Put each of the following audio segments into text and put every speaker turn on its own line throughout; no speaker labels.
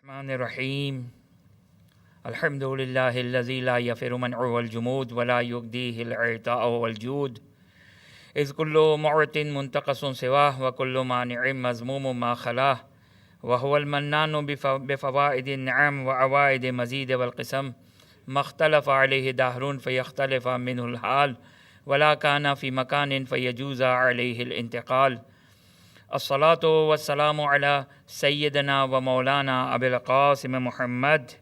الرحمن الرحیم الحمد للہ الذی لا یفر منعه والجمود ولا یغدیہ العطاء والجود اذ کل معط منتقص سواہ وکل مانع مذموم ما خلاہ وهو المنان بفوائد النعم وعوائد مزید والقسم ما اختلف علیہ دہر فیختلف منہ الحال ولا کان فی مکان فیجوز علیہ الانتقال الصلاۃ والسلام علی سیدنا و مولانا ابی القاسم محمد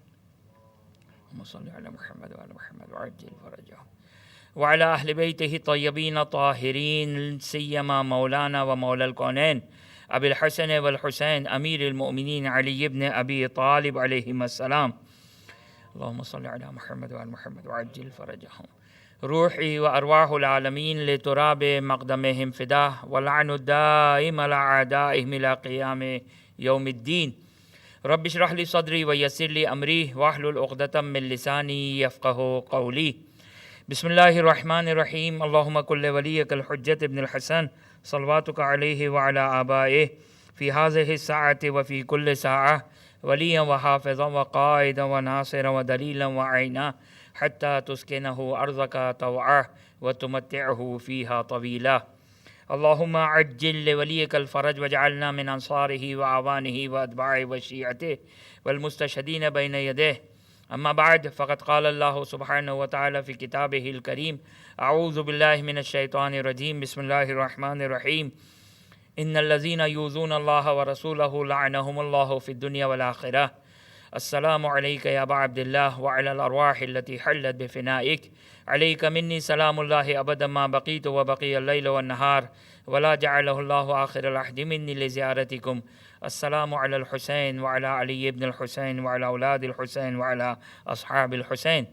صلی علی محمد وعلی محمد وعجل فرجہ وعلی اہل بیتہ الطیبین الطاہرین سیما مولانا و مولا الکونین ابی الحسن والحسین امیر المؤمنین علی ابن ابی طالب علیہم السلام اللہم صلی علی محمد وعلی محمد وعجل فرجہم روحی و ارواح العالمین لتراب مقدمہم فداہ واللعن الدائم على اعدائہم الى قیام یوم الدین رب اشرح لی صدری ویسر لی امری واحلل عقدۃ من لسانی یفقہوا قولی بسم اللہ الرحمن الرحیم اللہم کل ولیک الحجۃ ابن الحسن صلواتک علیہ وعلی آبائہ فی هذه الساعة وفی کل ساعة ولیا وحافظا وقائدا وناصرا ودلیلا وعینا حتى تسكنه أرضك طوعا وتمتعه فيها طويلا اللهم عجل لوليك الفرج واجعلنا من أنصاره وأعوانه وأتباعه وشيعته والمستشهدين بين يديه أما بعد فقد قال الله سبحانه وتعالى في كتابه الكريم أعوذ بالله من الشيطان الرجيم بسم الله الرحمن الرحيم إن الذين يؤذون الله ورسوله لعنهم الله في الدنيا والآخرة السلام علیک یا ابا عبد اللہ وعلی الارواح التي حلت بفنائک علیک منی سلام اللہ ابدا ما بقیت وبقی اللیل والنہار ولا جعلہ اللہ آخر العہد منی لزیارتکم السلام علی الحسین وعلی علی ابن الحسین وعلی اولاد الحسین وعلی اصحاب الحسین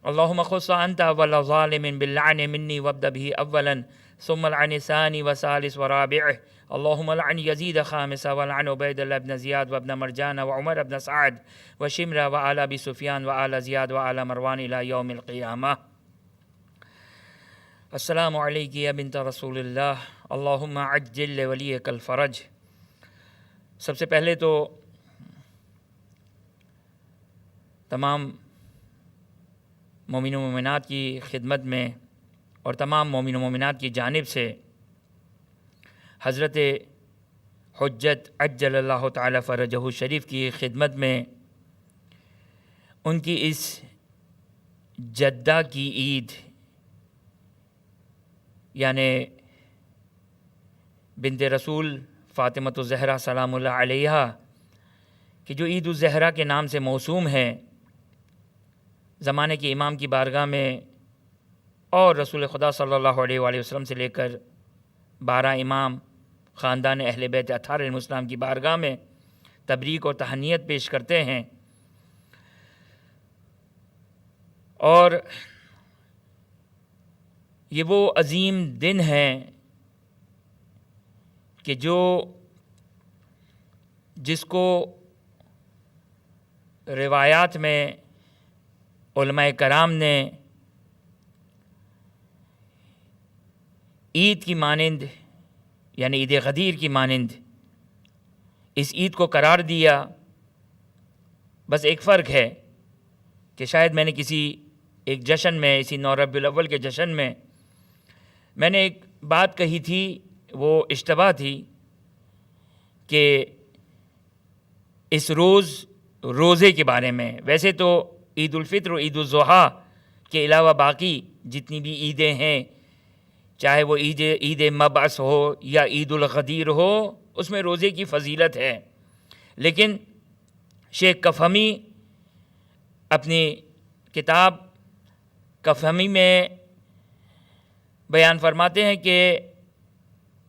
اللہم خص انت اول ظالم باللعن منی وابدأ به اولا ثم العن ثانی وثالث ورابع اللهم لعن يزيد خامسا ولعن عبيد الله بن زياد وابن مرجان وعمر بن سعد وشمرة وآل أبي سفيان وآل زياد وآل مروان إلى يوم القيامة السلام عليك يا بنت رسول اللہ اللهم عجل لوليك الفرج۔ سب سے پہلے تو تمام مومن و مومنات کی خدمت میں اور تمام مومن و مومنات کی جانب سے حضرت حجت عجل اللہ تعالی فرجہ شریف کی خدمت میں ان کی اس جدہ کی عید یعنی بنت رسول فاطمۃ الزہرا سلام اللہ علیہا کہ جو عید الزہرا کے نام سے موسوم ہے، زمانے کے امام کی بارگاہ میں اور رسول خدا صلی اللہ علیہ وآلہ وسلم سے لے کر 12 امام خاندان اہل بیت اطہار علیہم السلام کی بارگاہ میں تبریک اور تہنیت پیش کرتے ہیں، اور یہ وہ عظیم دن ہے کہ جس کو روایات میں علماء کرام نے عید کی مانند یعنی عید غدیر کی مانند اس عید کو قرار دیا۔ بس ایک فرق ہے کہ شاید میں نے کسی ایک جشن میں، اسی 9 ربیع الاول کے جشن میں نے ایک بات کہی تھی، وہ اشتباہ تھی کہ اس روزے کے بارے میں۔ ویسے تو عید الفطر و عید الاضحیٰ کے علاوہ باقی جتنی بھی عیدیں ہیں، چاہے وہ عید مبعث ہو یا عید الغدیر ہو، اس میں روزے کی فضیلت ہے، لیکن شیخ کفہمی اپنی کتاب کفہمی میں بیان فرماتے ہیں کہ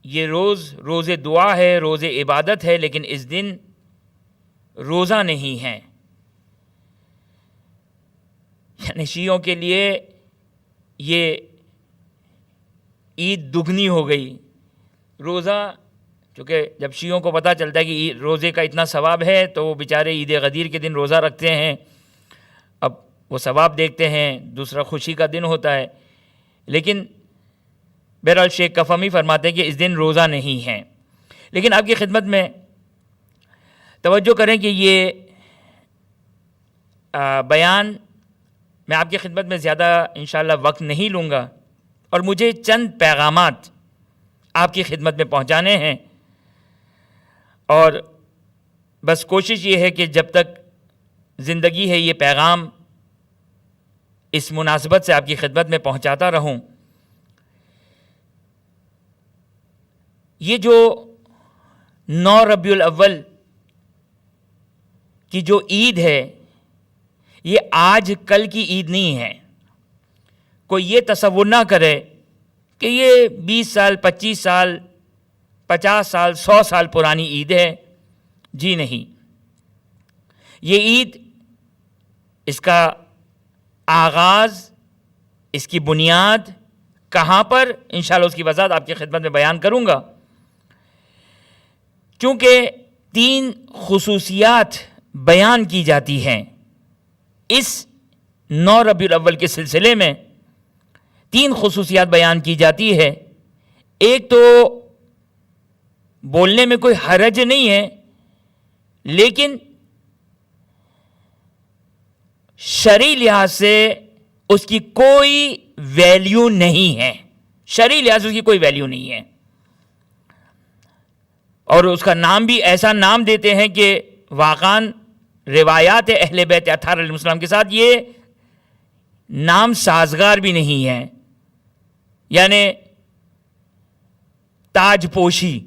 یہ روز دعا ہے، روز عبادت ہے، لیکن اس دن روزہ نہیں ہے۔ یعنی شیعوں کے لیے یہ عید دگنی ہو گئی۔ روزہ چونکہ جب شیعوں کو پتہ چلتا ہے کہ روزے کا اتنا ثواب ہے تو وہ بیچارے عید غدیر کے دن روزہ رکھتے ہیں، اب وہ ثواب دیکھتے ہیں، دوسرا خوشی کا دن ہوتا ہے، لیکن بہرحال شیخ کفہمی فرماتے ہیں کہ اس دن روزہ نہیں ہے۔ لیکن آپ کی خدمت میں توجہ کریں کہ یہ بیان میں آپ کی خدمت میں زیادہ انشاءاللہ وقت نہیں لوں گا، اور مجھے چند پیغامات آپ کی خدمت میں پہنچانے ہیں، اور بس کوشش یہ ہے کہ جب تک زندگی ہے یہ پیغام اس مناسبت سے آپ کی خدمت میں پہنچاتا رہوں۔ یہ جو 9 ربیع الاول کی جو عید ہے، یہ آج کل کی عید نہیں ہے۔ کوئی یہ تصور نہ کرے کہ یہ 20 سال 25 سال 50 سال 100 سال پرانی عید ہے۔ جی نہیں، یہ عید، اس کا آغاز، اس کی بنیاد کہاں پر، انشاءاللہ اس کی وضاحت آپ کی خدمت میں بیان کروں گا۔ چونکہ 3 خصوصیات بیان کی جاتی ہیں اس 9 ربیع الاول کے سلسلے میں، 3 خصوصیات بیان کی جاتی ہے۔ ایک تو بولنے میں کوئی حرج نہیں ہے، لیکن شرعی لحاظ سے اس کی کوئی ویلیو نہیں ہے، شرعی لحاظ سے اس کی کوئی ویلیو نہیں ہے، اور اس کا نام بھی ایسا نام دیتے ہیں کہ واقعاً روایات اہل بیت اطہار علیہ السلام کے ساتھ یہ نام سازگار بھی نہیں ہے۔ یعنی تاج پوشی،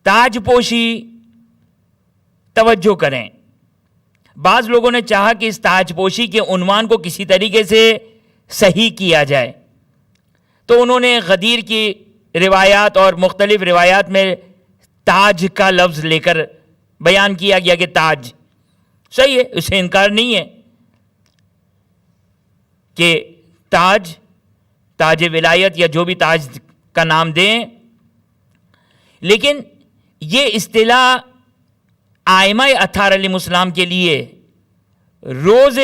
تاج پوشی، توجہ کریں، بعض لوگوں نے چاہا کہ اس تاج پوشی کے عنوان کو کسی طریقے سے صحیح کیا جائے، تو انہوں نے غدیر کی روایات اور مختلف روایات میں تاج کا لفظ لے کر بیان کیا گیا کہ تاج صحیح ہے، اسے انکار نہیں ہے کہ تاج ولایت یا جو بھی تاج کا نام دیں، لیکن یہ اصطلاح ائمہ اطہار علیہ السلام کے لیے روز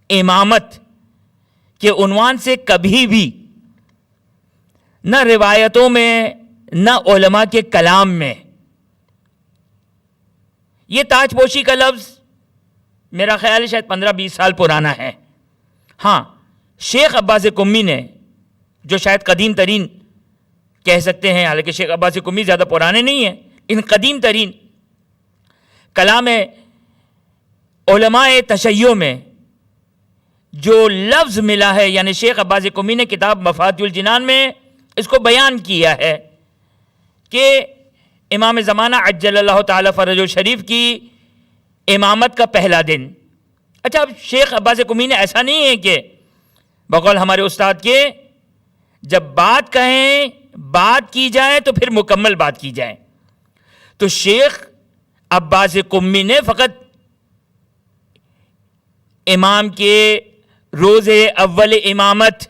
امامت کے عنوان سے کبھی بھی نہ روایتوں میں نہ علماء کے کلام میں یہ تاج پوشی کا لفظ میرا خیال ہے شاید 15-20 سال پرانا ہے۔ ہاں، شیخ عباس قمی نے، جو شاید قدیم ترین کہہ سکتے ہیں، حالانکہ شیخ عباس قمی زیادہ پرانے نہیں ہیں، ان قدیم ترین کلام علماء تشیع میں جو لفظ ملا ہے، یعنی شیخ عباس قمی نے کتاب مفاتیح الجنان میں اس کو بیان کیا ہے کہ امام زمانہ عجل اللہ تعالی فرجہ شریف کی امامت کا پہلا دن۔ اچھا، اب شیخ عباس قمی نے ایسا نہیں ہے کہ بقول ہمارے استاد کے جب بات کہیں بات کی جائے تو پھر مکمل بات کی جائے، تو شیخ عباس قمی نے فقط امام کے روز اول امامت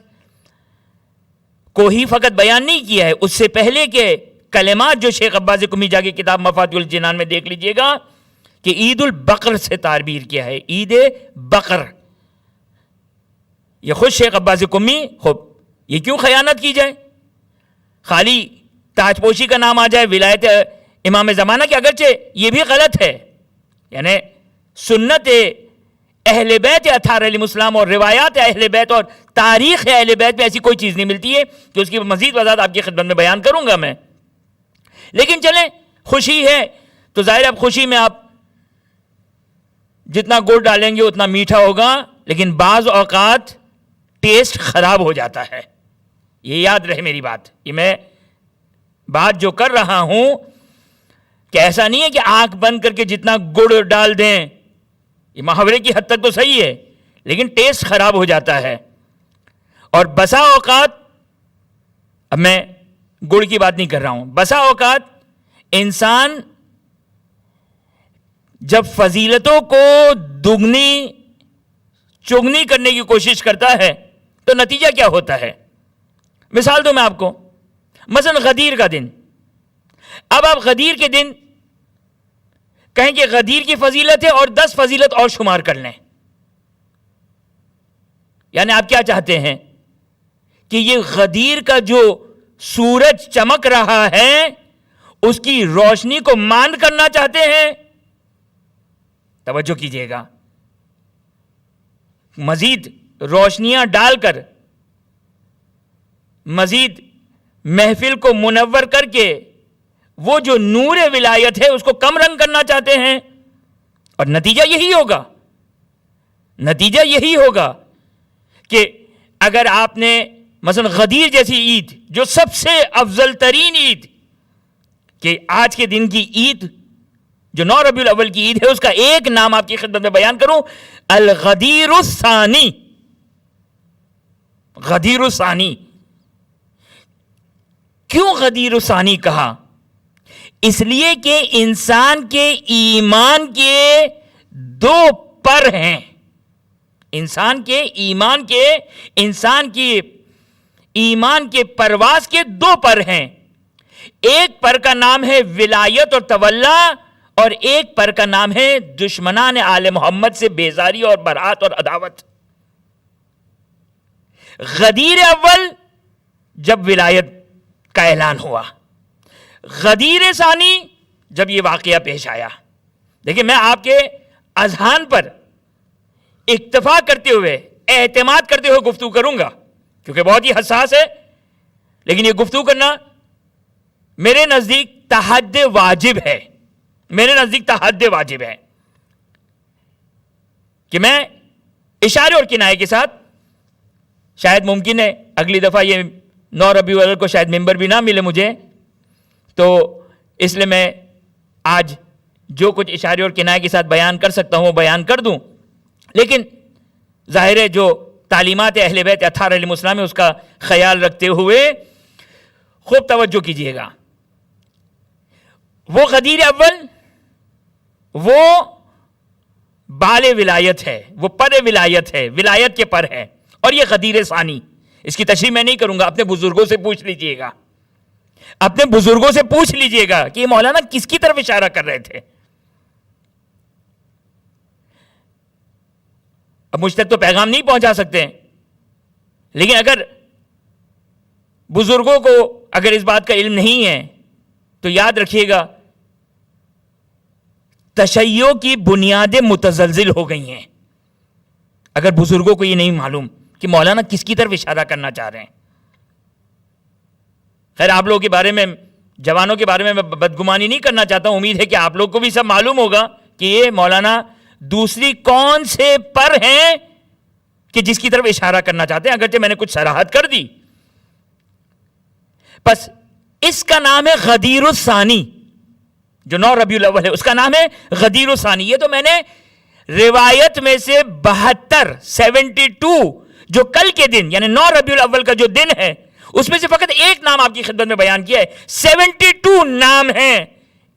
کو ہی فقط بیان نہیں کیا ہے، اس سے پہلے کے کلمات جو شیخ عباس قمی جا کے کتاب مفاتیح الجنان میں دیکھ لیجئے گا کہ عید البقر سے تعبیر کیا ہے، عید بقر۔ یہ خود شیخ عباس قمی، خوب یہ کیوں خیانت کی جائے، خالی تاج پوشی کا نام آ جائے ولایت امام زمانہ کے، اگرچہ یہ بھی غلط ہے، یعنی سنت اہل بیت اطہار علیہ السلام اور روایات اہل بیت اور تاریخ اہل بیت میں ایسی کوئی چیز نہیں ملتی ہے کہ اس کی مزید وضاحت آپ کی خدمت میں بیان کروں گا میں۔ لیکن چلیں، خوشی ہے تو ظاہر اب خوشی میں آپ جتنا گڑ ڈالیں گے اتنا میٹھا ہوگا، لیکن بعض اوقات ٹیسٹ خراب ہو جاتا ہے، یہ یاد رہے میری بات۔ یہ میں بات جو کر رہا ہوں کہ ایسا نہیں ہے کہ آنکھ بند کر کے جتنا گڑ ڈال دیں، یہ محاورے کی حد تک تو صحیح ہے، لیکن ٹیسٹ خراب ہو جاتا ہے۔ اور بسا اوقات، اب میں گڑ کی بات نہیں کر رہا ہوں، بسا اوقات انسان جب فضیلتوں کو دگنی چگنی کرنے کی کوشش کرتا ہے تو نتیجہ کیا ہوتا ہے؟ مثال دوں میں آپ کو، مثلا غدیر کا دن، اب آپ غدیر کے دن کہیں کہ غدیر کی فضیلت ہے اور 10 فضیلت اور شمار کر لیں، یعنی آپ کیا چاہتے ہیں کہ یہ غدیر کا جو سورج چمک رہا ہے اس کی روشنی کو ماند کرنا چاہتے ہیں؟ توجہ کیجیے گا، مزید روشنیاں ڈال کر، مزید محفل کو منور کر کے وہ جو نور ولایت ہے اس کو کم رنگ کرنا چاہتے ہیں، اور نتیجہ یہی ہوگا کہ اگر آپ نے مثلا غدیر جیسی عید، جو سب سے افضل ترین عید، کہ آج کے دن کی عید جو 9 ربیع الاول کی عید ہے، اس کا ایک نام آپ کی خدمت میں بیان کروں، الغدیر الثانی۔ غدیر الثانی، کیوں غدیر الثانی کہا؟ اس لیے کہ انسان کے ایمان کے دو پر ہیں، انسان کی ایمان کے پرواز کے دو پر ہیں، ایک پر کا نام ہے ولایت اور تولا، اور ایک پر کا نام ہے دشمنان آل محمد سے بیزاری اور برات اور عداوت۔ غدیر اول جب ولایت کا اعلان ہوا، غدیر ثانی جب یہ واقعہ پیش آیا۔ دیکھیں، میں آپ کے اذہان پر اکتفا کرتے ہوئے، اعتماد کرتے ہوئے گفتگو کروں گا، کیونکہ بہت ہی حساس ہے، لیکن یہ گفتگو کرنا میرے نزدیک تحد واجب ہے، کہ میں اشارے اور کنائے کے ساتھ، شاید ممکن ہے اگلی دفعہ یہ 9 ربیع الاول کو شاید ممبر بھی نہ ملے مجھے، تو اس لیے میں آج جو کچھ اشارے اور کنائے کے ساتھ بیان کر سکتا ہوں وہ بیان کر دوں، لیکن ظاہر ہے جو تعلیمات اہل بیت اطہار علیہم السلام ہے اس کا خیال رکھتے ہوئے خوب توجہ کیجیے گا۔ وہ غدیر اول وہ بال ولایت ہے، وہ پر ولایت ہے، ولایت کے پر ہے، اور یہ غدیر ثانی، اس کی تشریح میں نہیں کروں گا، اپنے بزرگوں سے پوچھ لیجئے گا کہ یہ مولانا کس کی طرف اشارہ کر رہے تھے۔ اب مجھ تک تو پیغام نہیں پہنچا سکتے، لیکن اگر بزرگوں کو اگر اس بات کا علم نہیں ہے تو یاد رکھیے گا، تشیع کی بنیادیں متزلزل ہو گئی ہیں اگر بزرگوں کو یہ نہیں معلوم کہ مولانا کس کی طرف اشارہ کرنا چاہ رہے ہیں۔ خیر، آپ لوگوں کے بارے میں، جوانوں کے بارے میں بدگمانی نہیں کرنا چاہتا ہوں، امید ہے کہ آپ لوگ کو بھی سب معلوم ہوگا کہ یہ مولانا دوسری کون سے پر ہیں کہ جس کی طرف اشارہ کرنا چاہتے ہیں، اگرچہ میں نے کچھ صراحت کر دی۔ بس اس کا نام ہے غدیر الثانی، جو 9 ربیع الاول ہے اس کا نام ہے غدیر الثانی۔ یہ تو میں نے روایت میں سے 72 جو کل کے دن یعنی 9 ربیع الاول کا جو دن ہے اس میں سے فقط ایک نام آپ کی خدمت میں بیان کیا ہے، 72 نام ہیں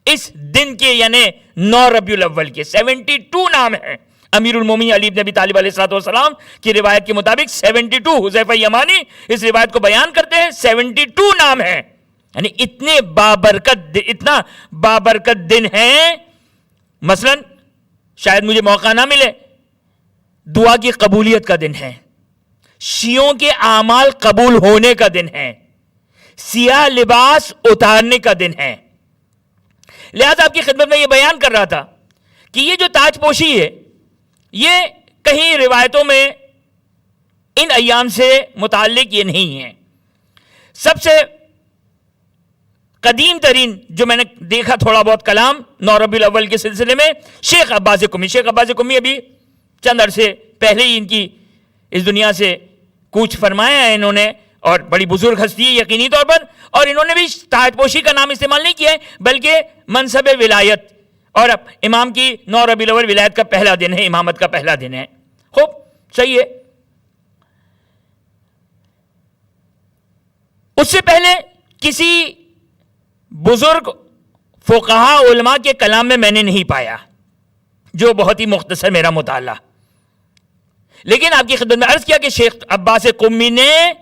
اس دن کے، یعنی 9 ربیع الاول کے 72 نام ہیں۔ امیر المومنین علی بن ابی طالب علیہ السلام کی روایت کے مطابق 72، حذیفہ یمانی اس روایت کو بیان کرتے ہیں، 72 نام ہیں، یعنی اتنا بابرکت دن ہیں۔ مثلا شاید مجھے موقع نہ ملے، دعا کی قبولیت کا دن ہے، شیعوں کے اعمال قبول ہونے کا دن ہے، سیاہ لباس اتارنے کا دن ہے۔ لہذا آپ کی خدمت میں یہ بیان کر رہا تھا کہ یہ جو تاج پوشی ہے، یہ کہیں روایتوں میں ان ایام سے متعلق یہ نہیں ہے۔ سب سے قدیم ترین جو میں نے دیکھا تھوڑا بہت کلام 9 ربیع الاول کے سلسلے میں، شیخ عباس قمی ابھی چند عرصے پہلے ہی ان کی اس دنیا سے کوچ فرمایا ہے انہوں نے، اور بڑی بزرگ ہستی ہے یقینی طور پر، اور انہوں نے بھی تاج پوشی کا نام استعمال نہیں کیا ہے بلکہ منصب ولایت، اور اب امام کی 9 ربیع الاول ولایت کا پہلا دن ہے، امامت کا پہلا دن ہے۔ خوب صحیح ہے۔ اس سے پہلے کسی بزرگ فقہاء علماء کے کلام میں نے نہیں پایا، جو بہت ہی مختصر میرا مطالعہ، لیکن آپ کی خدمت میں عرض کیا کہ شیخ عباس قمی نے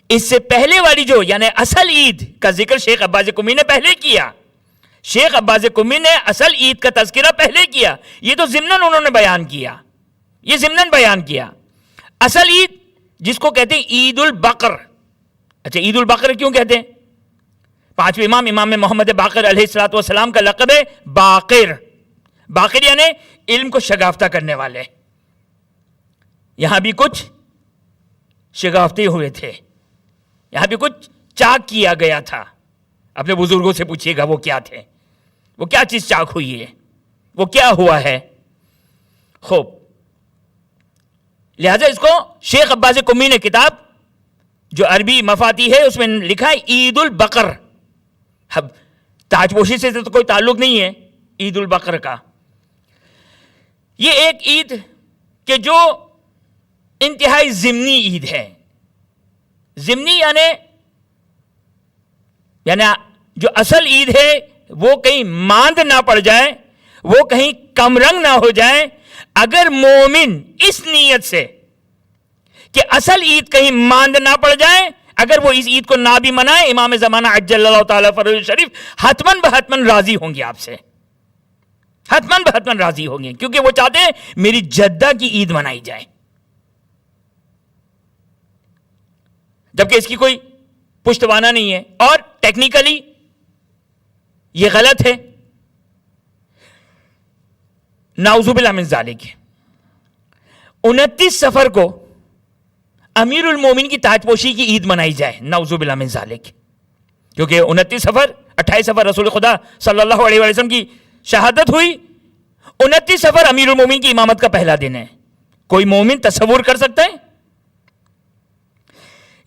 اس سے پہلے والی جو یعنی اصل عید کا ذکر شیخ عباس قمی نے پہلے کیا، شیخ عباس قمی نے اصل عید کا تذکرہ پہلے کیا، یہ تو ضمناً انہوں نے بیان کیا، یہ ضمناً بیان کیا۔ اصل عید جس کو کہتے ہیں عید البقر، اچھا عید البقر کیوں کہتے ہیں؟ پانچویں امام محمد باقر علیہ السلام کا لقب ہے باقر۔ باقر یعنی علم کو شگافتہ کرنے والے. یہاں بھی کچھ شگافتے ہوئے تھے, یہاں بھی کچھ چاک کیا گیا تھا. اپنے بزرگوں سے پوچھیے گا وہ کیا تھے, وہ کیا چیز چاک ہوئی ہے, وہ کیا ہوا ہے. خوب, لہذا اس کو شیخ عباس قمی نے کتاب جو عربی مفاتی ہے اس میں لکھا ہے عید البقر. اب تاج پوشی سے تو کوئی تعلق نہیں ہے عید البقر کا. یہ ایک عید کہ جو انتہائی ضمنی عید ہے. ضمنی یعنی جو اصل عید ہے وہ کہیں ماند نہ پڑ جائے, وہ کہیں کم رنگ نہ ہو جائے. اگر مومن اس نیت سے کہ اصل عید کہیں ماند نہ پڑ جائے, اگر وہ اس عید کو نہ بھی منائے, امام زمانہ عجل اللہ تعالیٰ فرجہ شریف حتماً بحتماً راضی ہوں گے آپ سے, حتماً بحتماً راضی ہوں گے, کیونکہ وہ چاہتے ہیں میری جدہ کی عید منائی جائے. جبکہ اس کی کوئی پشتوانہ نہیں ہے اور ٹیکنیکلی یہ غلط ہے. نعوذ باللہ من ذالک, 29 صفر کو امیر المومن کی تاج پوشی کی عید منائی جائے, نعوذ باللہ من ذالک. کیونکہ 29 صفر 28 صفر رسول خدا صلی اللہ علیہ وسلم کی شہادت ہوئی, 29 صفر امیر المومن کی امامت کا پہلا دن ہے. کوئی مومن تصور کر سکتا ہے؟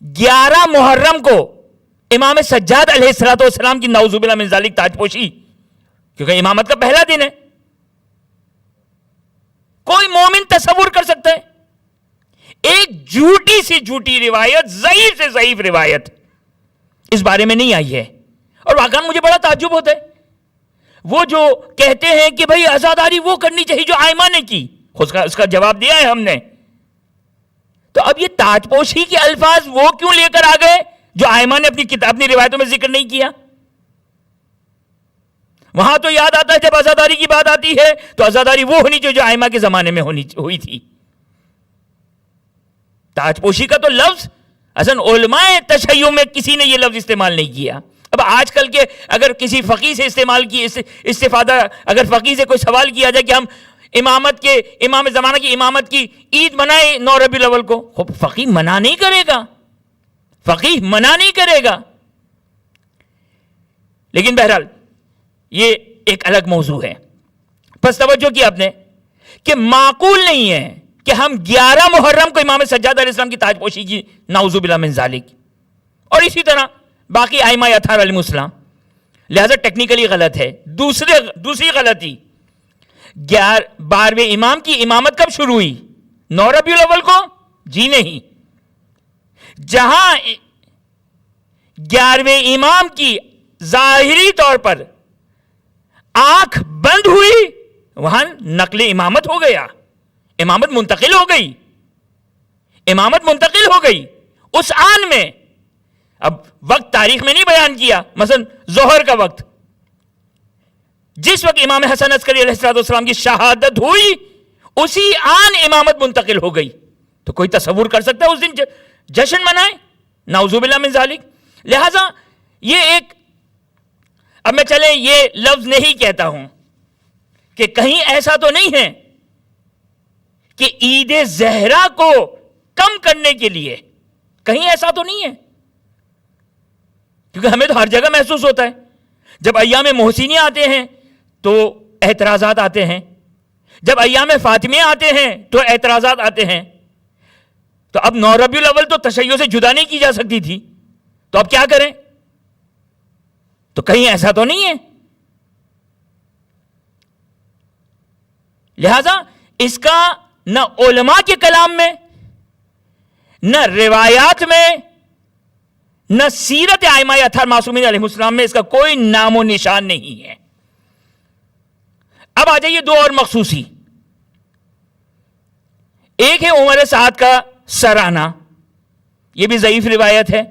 11 محرم کو امام سجاد علیہ السلام کی نعوذ باللہ من ذالک تاج پوشی, کیونکہ امامت کا پہلا دن ہے. کوئی مومن تصور کر سکتا ہے؟ ایک جھوٹی سی جھوٹی روایت, ضعیف سے ضعیف روایت اس بارے میں نہیں آئی ہے. اور واقعاً مجھے بڑا تعجب ہوتا ہے, وہ جو کہتے ہیں کہ بھئی عزاداری وہ کرنی چاہیے جو آئمہ نے کی, اس کا جواب دیا ہے ہم نے. تو اب یہ تاج پوشی کے الفاظ وہ کیوں لے کر آ گئے جو آئمہ نے اپنی روایتوں میں ذکر نہیں کیا؟ وہاں تو یاد آتا ہے جب عزاداری کی بات آتی ہے تو عزاداری وہ ہونی چاہیے جو آئمہ کے زمانے میں ہوئی تھی. تاج پوشی کا تو لفظ اصلا علماء تشیع میں کسی نے یہ لفظ استعمال نہیں کیا. اب آج کل کے اگر کسی فقیہ سے استفادہ اگر فقیہ سے کوئی سوال کیا جائے کہ ہم امام زمانہ کی امامت کی عید منائے 9 ربیع الاول کو, فقیہ منع نہیں کرے گا, فقیہ منع نہیں کرے گا. لیکن بہرحال یہ ایک الگ موضوع ہے. پس توجہ کیا آپ نے کہ معقول نہیں ہے کہ ہم 11 محرم کو امام سجاد علیہ السلام کی تاج پوشی کی, نعوذ باللہ من ذالک, اور اسی طرح باقی ائمہ اطہار علیہ السلام. لہذا ٹیکنیکلی غلط ہے. دوسری غلطی, 12ویں امام کی امامت کب شروع ہوئی؟ 9 ربیع الاول کو؟ جی نہیں. جہاں 11ویں امام کی ظاہری طور پر آنکھ بند ہوئی وہاں نقل امامت ہو گیا, امامت منتقل ہو گئی, امامت منتقل ہو گئی اس آن میں. اب وقت تاریخ میں نہیں بیان کیا, مثلا ظہر کا وقت, جس وقت امام حسن عسکری علیہ السلام کی شہادت ہوئی اسی آن امامت منتقل ہو گئی. تو کوئی تصور کر سکتا ہے اس دن جشن منائے؟ نعوذ باللہ من ذالک. لہذا یہ ایک, اب میں چلے یہ لفظ نہیں کہتا ہوں کہ کہیں ایسا تو نہیں ہے کہ عید زہرا کو کم کرنے کے لیے, کہیں ایسا تو نہیں ہے, کیونکہ ہمیں تو ہر جگہ محسوس ہوتا ہے جب ایام محسنیہ آتے ہیں تو اعتراضات آتے ہیں, جب ایام فاطمیہ آتے ہیں تو اعتراضات آتے ہیں. تو اب 9 ربیع الاول تو تشیع سے جدا نہیں کی جا سکتی تھی, تو اب کیا کریں؟ تو کہیں ایسا تو نہیں ہے. لہذا اس کا نہ علماء کے کلام میں, نہ روایات میں, نہ سیرت ائمہ اطہار معصومین علیہ السلام میں اس کا کوئی نام و نشان نہیں ہے. اب آ جائیے دو اور مخصوصی. ایک ہے عمر سعد کا سرانہ, یہ بھی ضعیف روایت ہے.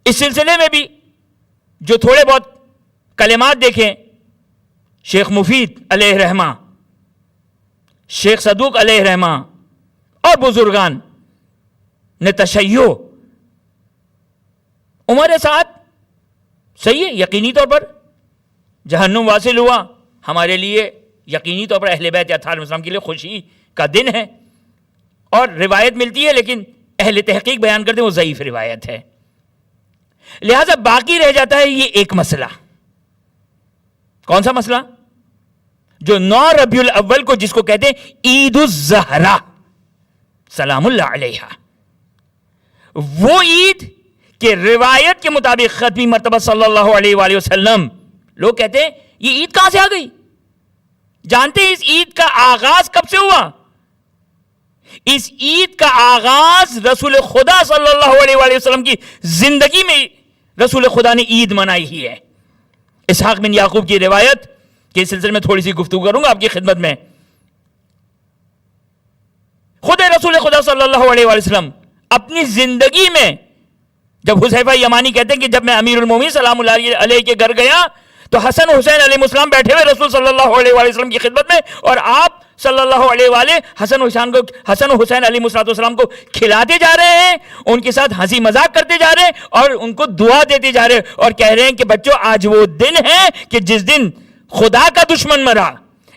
اس سلسلے میں بھی جو تھوڑے بہت کلمات دیکھیں, شیخ مفید علیہ رحمہ, شیخ صدوق علیہ رحمہ اور بزرگان نے تشیع عمر سعد صحیح ہے, یقینی طور پر جہنم واصل ہوا، ہمارے لیے یقینی طور پر اہل بیت اطہار علیہ السلام کے لیے خوشی کا دن ہے. اور روایت ملتی ہے لیکن اہل تحقیق بیان کرتے ہیں وہ ضعیف روایت ہے. لہذا باقی رہ جاتا ہے یہ ایک مسئلہ. کون سا مسئلہ؟ جو 9 ربیع الاول کو جس کو کہتے ہیں عید الزہرا سلام اللہ علیہا، وہ عید کہ روایت کے مطابق ختمی مرتبہ صلی اللہ علیہ وآلہ وسلم، لوگ کہتے ہیں یہ عید کہاں سے آ گئی؟ جانتے ہیں اس عید کا آغاز کب سے ہوا؟ اس عید کا آغاز رسول خدا صلی اللہ علیہ وآلہ وسلم کی زندگی میں رسول خدا نے عید منائی ہی ہے. اسحاق بن یعقوب کی روایت کے سلسلے میں تھوڑی سی گفتگو کروں گا آپ کی خدمت میں. خود رسول خدا صلی اللہ علیہ وآلہ وسلم اپنی زندگی میں، جب حذیفہ یمانی کہتے ہیں کہ جب میں امیر المومنین سلام اللہ علیہ کے گھر گیا تو حسن حسین علیہ السلام بیٹھے ہوئے رسول صلی اللہ علیہ وآلہ وسلم کی خدمت میں، اور آپ صلی اللہ علیہ وآلہ حسن و حسین علیہ السلام کو کھلاتے جا رہے ہیں، ان کے ساتھ ہنسی مذاق کرتے جا رہے ہیں اور ان کو دعا دیتے جا رہے ہیں، اور کہہ رہے ہیں کہ بچوں آج وہ دن ہے کہ جس دن خدا کا دشمن مرا،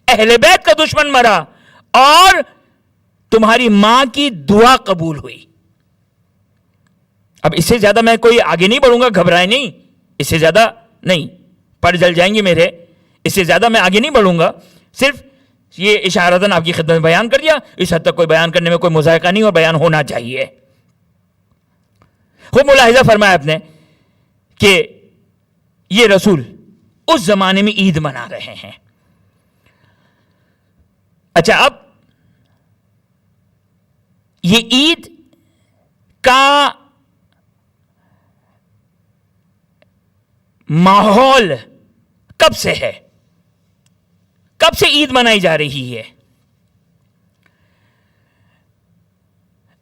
اہل بیت کا دشمن مرا، اور تمہاری ماں کی دعا قبول ہوئی. اب اس سے زیادہ میں کوئی آگے نہیں بڑھوں گا، گھبرائے نہیں، اس سے زیادہ نہیں، پڑ جل جائیں گے میرے، اس سے زیادہ میں آگے نہیں بڑھوں گا. صرف یہ اشارتاً آپ کی خدمت میں بیان کر دیا. اس حد تک کوئی بیان کرنے میں کوئی مذائقہ نہیں اور بیان ہونا چاہیے. خوب ملاحظہ فرمایا آپ نے کہ یہ رسول اس زمانے میں عید منا رہے ہیں. اچھا، اب یہ عید کا ماحول کب سے ہے؟ کب سے عید منائی جا رہی ہے؟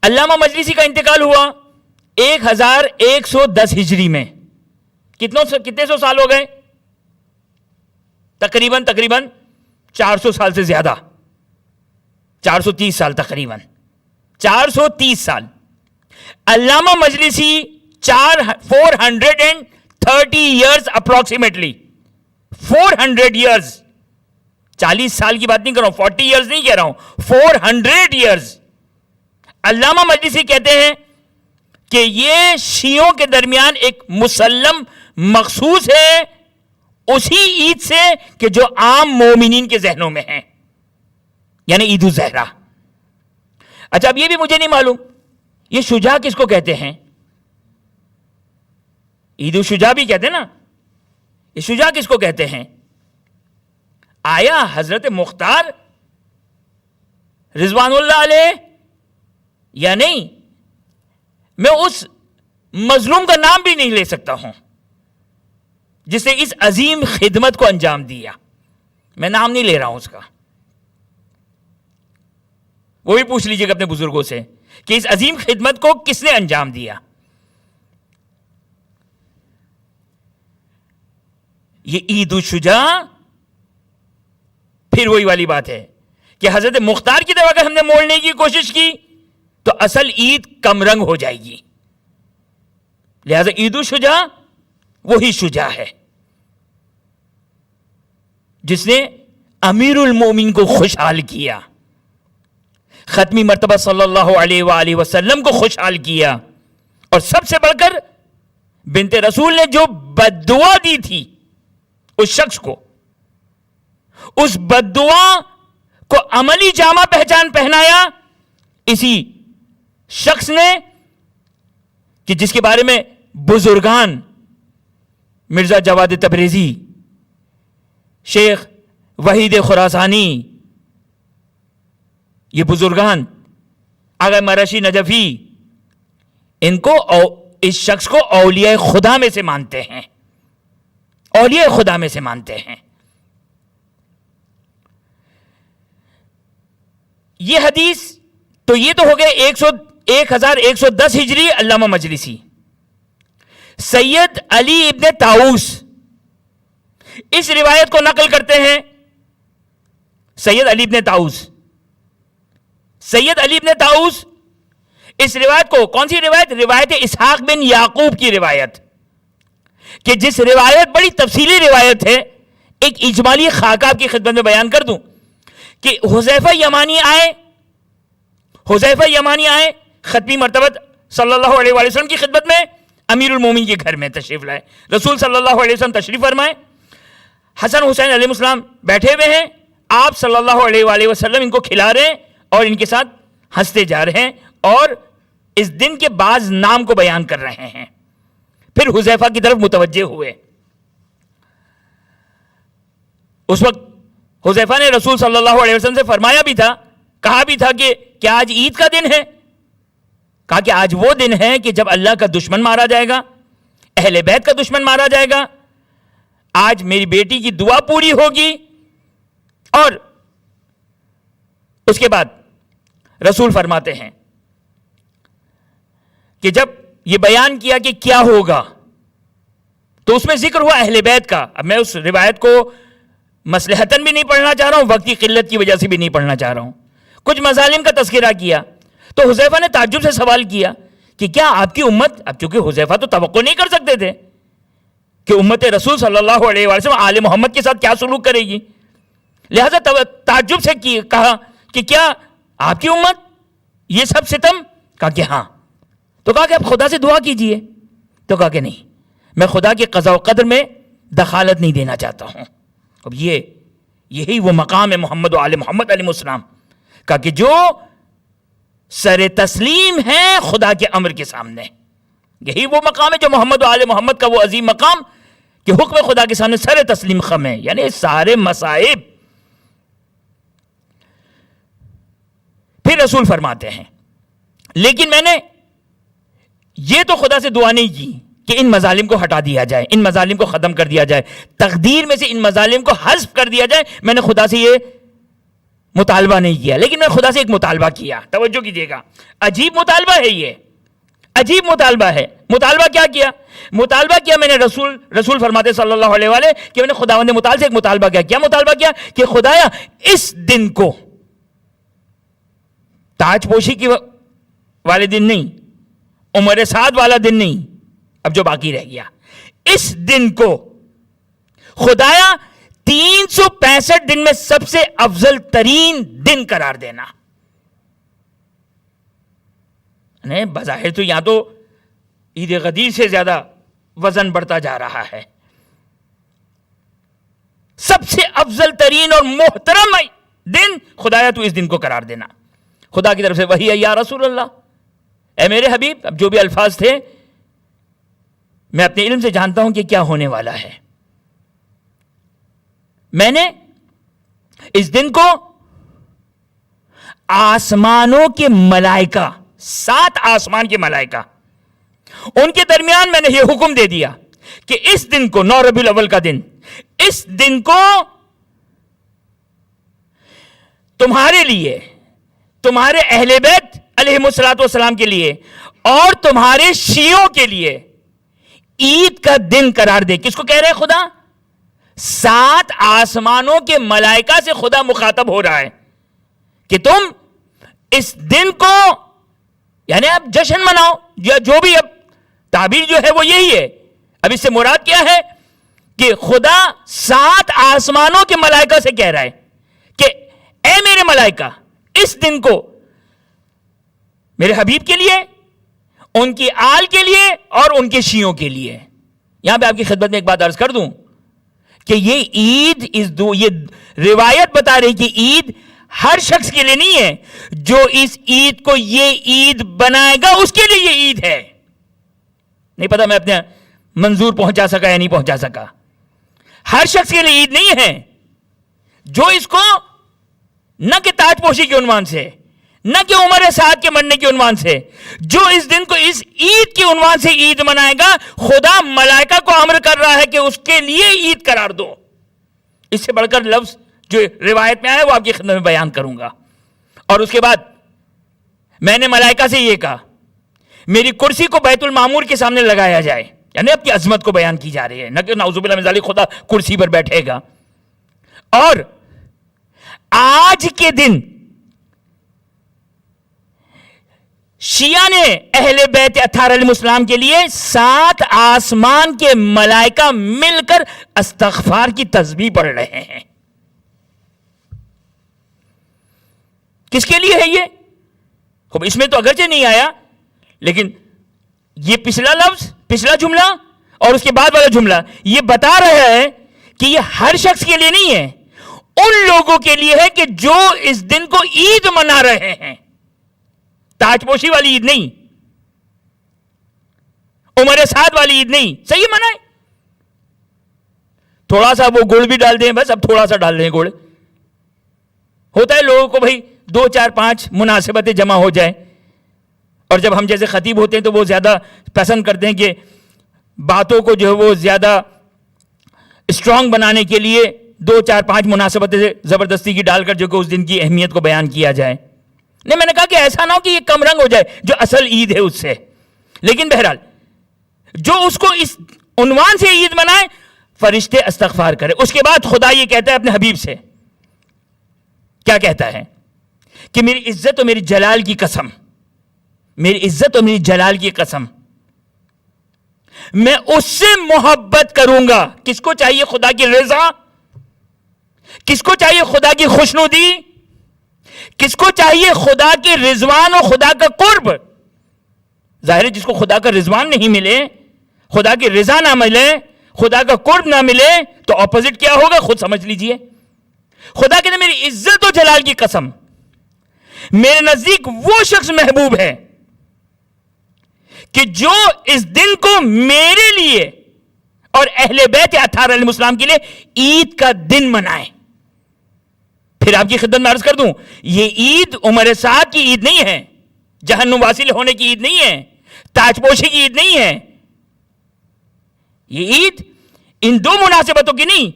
علامہ مجلسی کا انتقال ہوا 1110 ہجری میں. کتنے سو سال ہو گئے؟ تقریباً 400 سال سے زیادہ، 430 سال، تقریباً 430 سال. علامہ مجلسی 430 ایئرز اپروکسیمیٹلی، 400 ایئرز، 40 سال کی بات نہیں کر رہا ہوں، 40 ایئرز نہیں کہہ رہا ہوں، 400 ایئرز. علامہ مجلسی کہتے ہیں کہ یہ شیعوں کے درمیان ایک مسلم مخصوص ہے اسی عید سے کہ جو عام مومنین کے ذہنوں میں ہیں، یعنی عید الزہرا. اچھا، اب یہ بھی مجھے نہیں معلوم یہ شجاع کس کو کہتے ہیں؟ عید الشجاع بھی کہتے ہیں نا، یہ شجاع کس کو کہتے ہیں؟ آیا حضرت مختار رضوان اللہ علیہ یا نہیں؟ میں اس مظلوم کا نام بھی نہیں لے سکتا ہوں جس نے اس عظیم خدمت کو انجام دیا. میں نام نہیں لے رہا ہوں اس کا، وہ بھی پوچھ لیجیے گا اپنے بزرگوں سے کہ اس عظیم خدمت کو کس نے انجام دیا. یہ عید الشجاع پھر وہی والی بات ہے کہ حضرت مختار کی طرف اگر ہم نے موڑنے کی کوشش کی تو اصل عید کم رنگ ہو جائے گی. لہذا عید الشجاع وہی شجاع ہے جس نے امیر المومنین کو خوشحال کیا، ختمی مرتبہ صلی اللہ علیہ وآلہ وسلم کو خوشحال کیا، اور سب سے بڑھ کر بنت رسول نے جو بددعا دی تھی اس شخص کو، اس بددعا کو عملی جامہ پہچان پہنایا اسی شخص نے کہ جس کے بارے میں بزرگان مرزا جواد تبریزی، شیخ وحید خراسانی، یہ بزرگان، آغا مرشی نجفی، ان کو اس شخص کو اولیاء خدا میں سے مانتے ہیں، اولیاء خدا میں سے مانتے ہیں. یہ حدیث تو یہ تو ہو گئے 1110 ہجری. علامہ مجلسی سید علی ابن طاؤس اس روایت کو نقل کرتے ہیں. سید علی ابن طاؤس اس روایت کو، کون سی روایت؟ روایت اسحاق بن یعقوب کی روایت، کہ جس روایت بڑی تفصیلی روایت ہے. ایک اجمالی خاکہ آپ کی خدمت میں بیان کر دوں کہ حذیفہ یمانی آئے ختمی مرتبہ صلی اللہ علیہ وآلہ وسلم کی خدمت میں، امیر المومنین کے گھر میں تشریف لائے، رسول صلی اللہ علیہ وسلم تشریف فرمائے، حسن حسین علیہ السلام بیٹھے ہوئے ہیں، آپ صلی اللہ علیہ وآلہ وسلم ان کو کھلا رہے ہیں اور ان کے ساتھ ہنستے جا رہے ہیں اور اس دن کے بعض نام کو بیان کر رہے ہیں۔ پھر حذیفہ کی طرف متوجہ ہوئے، اس وقت حذیفہ نے رسول صلی اللہ علیہ وسلم سے فرمایا بھی تھا، کہا بھی تھا کہ کیا آج عید کا دن ہے؟ کہا کہ آج وہ دن ہے کہ جب اللہ کا دشمن مارا جائے گا، اہل بیت کا دشمن مارا جائے گا، آج میری بیٹی کی دعا پوری ہوگی۔ اور اس کے بعد رسول فرماتے ہیں کہ جب یہ بیان کیا کہ کیا ہوگا تو اس میں ذکر ہوا اہل بیت کا۔ اب میں اس روایت کو مصلحتاً بھی نہیں پڑھنا چاہ رہا ہوں، وقت کی قلت کی وجہ سے بھی نہیں پڑھنا چاہ رہا ہوں، کچھ مظالم کا تذکرہ کیا تو حذیفہ نے تعجب سے سوال کیا کہ کیا آپ کی امت، اب چونکہ حذیفہ تو توقع نہیں کر سکتے تھے کہ امت رسول صلی اللہ علیہ وسلم آل محمد کے ساتھ کیا سلوک کرے گی، لہذا تعجب سے کہا کہ کیا آپ کی امت یہ سب ستم؟ کہا کہ ہاں۔ تو کہا کہ آپ خدا سے دعا کیجئے، تو کہا کہ نہیں، میں خدا کے قضاء و قدر میں دخالت نہیں دینا چاہتا ہوں۔ اب یہی وہ مقام ہے محمد و آل محمد علیہ السلام کا کہ جو سر تسلیم ہے خدا کے امر کے سامنے، یہی وہ مقام ہے جو محمد و آل محمد کا وہ عظیم مقام کہ حکم خدا کے سامنے سر تسلیم خم ہے، یعنی سارے مصائب۔ پھر رسول فرماتے ہیں لیکن میں نے یہ تو خدا سے دعا نہیں کی کہ ان مظالم کو ہٹا دیا جائے، ان مظالم کو ختم کر دیا جائے، تقدیر میں سے ان مظالم کو حذف کر دیا جائے، میں نے خدا سے یہ مطالبہ نہیں کیا، لیکن میں خدا سے ایک مطالبہ کیا۔ توجہ کیجئے گا، عجیب مطالبہ ہے، یہ عجیب مطالبہ ہے۔ مطالبہ کیا کیا؟ مطالبہ کیا میں نے رسول فرماتے صلی اللہ علیہ وآلہ کہ میں نے خداوند متعال سے ایک مطالبہ کیا۔ کیا مطالبہ کیا؟ کہ خدایا اس دن کو، تاج پوشی کی والے دن نہیں، عمر سعد والا دن نہیں، اب جو باقی رہ گیا، اس دن کو خدایا 365 دن میں سب سے افضل ترین دن قرار دینا۔ بظاہر تو یہاں تو عید غدیر سے زیادہ وزن بڑھتا جا رہا ہے، سب سے افضل ترین اور محترم دن خدایا تو اس دن کو قرار دینا۔ خدا کی طرف سے وحی ہے، یا رسول اللہ، اے میرے حبیب، اب جو بھی الفاظ تھے میں اپنے علم سے جانتا ہوں کہ کیا ہونے والا ہے۔ میں نے اس دن کو آسمانوں کے ملائکہ، 7 آسمان کے ملائکہ، ان کے درمیان میں نے یہ حکم دے دیا کہ اس دن کو، 9 ربیع الاول کا دن، اس دن کو تمہارے لیے، تمہارے اہل بیت علیہ الصلوۃ والسلام کے لیے اور تمہارے شیعوں کے لیے عید کا دن قرار دے۔ کس کو کہہ رہے خدا؟ 7 آسمانوں کے ملائکہ سے خدا مخاطب ہو رہا ہے کہ تم اس دن کو، یعنی اب جشن مناؤ، یا جو بھی اب تعبیر جو ہے وہ یہی ہے۔ اب اس سے مراد کیا ہے کہ خدا 7 آسمانوں کے ملائکہ سے کہہ رہا ہے کہ اے میرے ملائکہ، اس دن کو میرے حبیب کے لیے، ان کی آل کے لیے اور ان کے شیعوں کے لیے۔ یہاں پہ آپ کی خدمت میں ایک بات عرض کر دوں کہ یہ عید، یہ روایت بتا رہی کہ عید ہر شخص کے لیے نہیں ہے، جو اس عید کو یہ عید بنائے گا اس کے لیے یہ عید ہے۔ نہیں پتا میں اپنے منظور پہنچا سکا یا نہیں پہنچا سکا۔ ہر شخص کے لیے عید نہیں ہے، جو اس کو نہ کہ تاج پوشی کے عنوان سے، نہ کہ عمر سعد کے مرنے کے عنوان سے، جو اس دن کو اس عید کے عنوان سے عید منائے گا، خدا ملائکہ کو امر کر رہا ہے کہ اس کے لیے عید قرار دو۔ اس سے بڑھ کر لفظ جو روایت میں آیا وہ آپ کی خدمت میں بیان کروں گا۔ اور اس کے بعد میں نے ملائکہ سے یہ کہا میری کرسی کو بیت المعمور کے سامنے لگایا جائے، یعنی اپنی عظمت کو بیان کی جا رہی ہے، نہ کہ نعوذ باللہ من ذالک خدا کرسی پر بیٹھے گا۔ اور آج کے دن شیعہ نے اہل بیت اطہار علیہ السلام کے لیے 7 آسمان کے ملائکہ مل کر استغفار کی تسبیح پڑھ رہے ہیں. کس کے لیے ہے یہ؟ خب اس میں تو اگرچہ نہیں آیا، لیکن یہ پچھلا لفظ، پچھلا جملہ اور اس کے بعد والا جملہ یہ بتا رہا ہے کہ یہ ہر شخص کے لیے نہیں ہے، ان لوگوں کے لیے ہے کہ جو اس دن کو عید منا رہے ہیں. تاج پوشی والی عید نہیں، عمر سعد والی عید نہیں. صحیح منائے، تھوڑا سا وہ گڑ بھی ڈال دیں، بس اب تھوڑا سا ڈال دیں گڑ. ہوتا ہے لوگوں کو بھائی 2 4 5 مناسبتیں جمع ہو جائیں، اور جب ہم جیسے خطیب ہوتے ہیں تو وہ زیادہ پسند کرتے ہیں کہ باتوں کو جو ہے وہ زیادہ اسٹرانگ بنانے کے لیے 2 4 5 مناسبتیں زبردستی کی ڈال کر جو کہ اس دن کی اہمیت کو بیان کیا جائے. نہیں، میں نے کہا کہ ایسا نہ ہو کہ یہ کم رنگ ہو جائے جو اصل عید ہے اس سے. لیکن بہرحال جو اس کو اس عنوان سے عید منائے، فرشتے استغفار کرے. اس کے بعد خدا یہ کہتا ہے اپنے حبیب سے، کیا کہتا ہے کہ میری عزت اور میری جلال کی قسم، میری عزت اور میری جلال کی قسم، میں اس سے محبت کروں گا. کس کو چاہیے خدا کی رضا؟ کس کو چاہیے خدا کی خوشنودی؟ کس کو چاہیے خدا کی رضوان اور خدا کا قرب؟ ظاہر ہے جس کو خدا کا رضوان نہیں ملے، خدا کی رضا نہ ملے، خدا کا قرب نہ ملے، تو اپوزٹ کیا ہوگا خود سمجھ لیجئے. خدا کہتے میری عزت و جلال کی قسم، میرے نزدیک وہ شخص محبوب ہے کہ جو اس دن کو میرے لیے اور اہل بیت اطہار علیہ السلام کے لیے عید کا دن منائے. پھر آپ کی خدمت میں عرض کر دوں، یہ عید عمر سعد کی عید نہیں ہے، جہنم واصل ہونے کی عید نہیں ہے، تاج پوشی کی عید نہیں ہے. یہ عید ان 2 مناسبتوں کی نہیں.